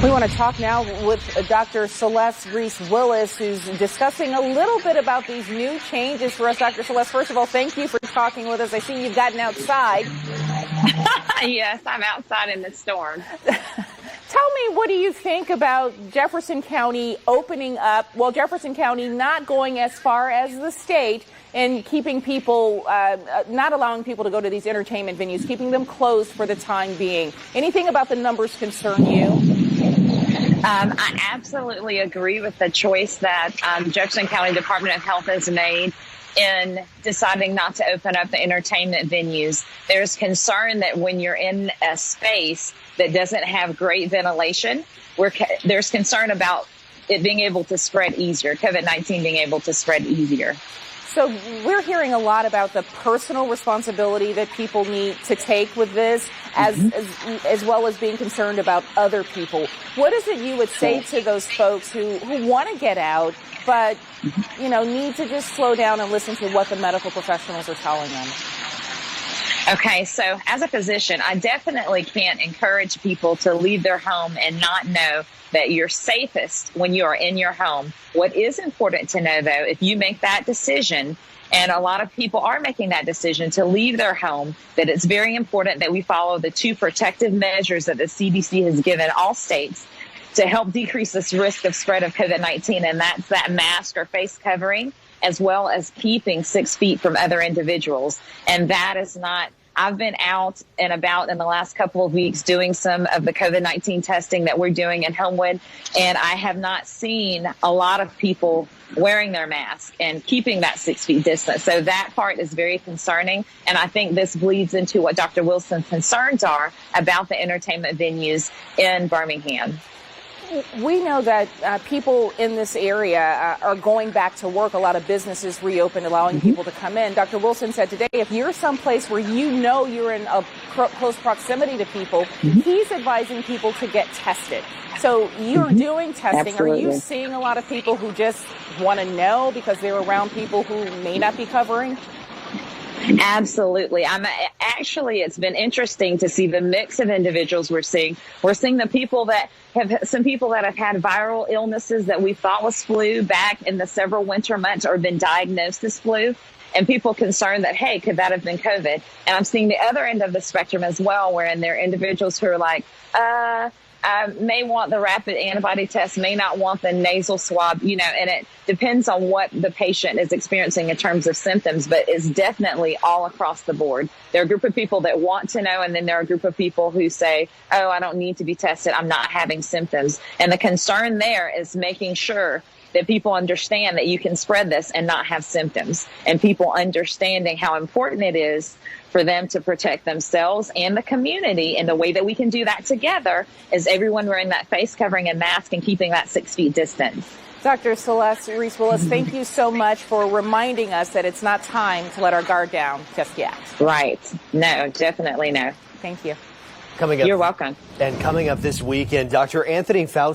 We want to talk now with Dr. Celeste Reese-Willis, who's discussing a little bit about these new changes for us. Dr. Celeste, first of all, thank you for talking with us. I see you've gotten outside. Yes, I'm outside in the storm. Tell me, what do you think about Jefferson County opening up, well, Jefferson County not going as far as the state and keeping people, not allowing people to go to these entertainment venues, keeping them closed for the time being? Anything about the numbers concern you? I absolutely agree with the choice that Jefferson County Department of Health has made in deciding not to open up the entertainment venues. There's concern that when you're in a space that doesn't have great ventilation, there's concern about it being able to spread easier, COVID-19 being able to spread easier. So we're hearing a lot about the personal responsibility that people need to take with this, as well as being concerned about other people. What is it you would say to those folks who want to get out, but, need to just slow down and listen to what the medical professionals are telling them? Okay, so as a physician, I definitely can't encourage people to leave their home and not know that you're safest when you are in your home. What is important to know, though, if you make that decision, and a lot of people are making that decision to leave their home, that it's very important that we follow the 2 protective measures that the CDC has given all states to help decrease this risk of spread of COVID-19, and that's that mask or face covering, as well as keeping 6 feet from other individuals. And that is not, I've been out and about in the last couple of weeks doing some of the COVID-19 testing that we're doing in Homewood, and I have not seen a lot of people wearing their mask and keeping that 6 feet distance. So that part is very concerning, and I think this bleeds into what Dr. Wilson's concerns are about the entertainment venues in Birmingham. We know that people in this area are going back to work. A lot of businesses reopened, allowing people to come in. Dr. Wilson said today, if you're someplace where you're in a close proximity to people, he's advising people to get tested. So you're doing testing. Absolutely. Are you seeing a lot of people who just want to know because they're around people who may not be covering? Absolutely. Actually, it's been interesting to see the mix of individuals we're seeing. We're seeing the people that some people that have had viral illnesses that we thought was flu back in the several winter months or been diagnosed as flu, and people concerned that, hey, could that have been COVID? And I'm seeing the other end of the spectrum as well, wherein there are individuals who are like, I may want the rapid antibody test, may not want the nasal swab, and it depends on what the patient is experiencing in terms of symptoms, but it's definitely all across the board. There are a group of people that want to know, and then there are a group of people who say, oh, I don't need to be tested, I'm not having symptoms. And the concern there is making sure that people understand that you can spread this and not have symptoms, and people understanding how important it is for them to protect themselves and the community. And the way that we can do that together is everyone wearing that face covering and mask and keeping that 6 feet distance. Dr. Celeste Reese-Willis, thank you so much for reminding us that it's not time to let our guard down just yet. Right. No, definitely no. Thank you. Coming up, you're welcome. And coming up this weekend, Dr. Anthony Fauci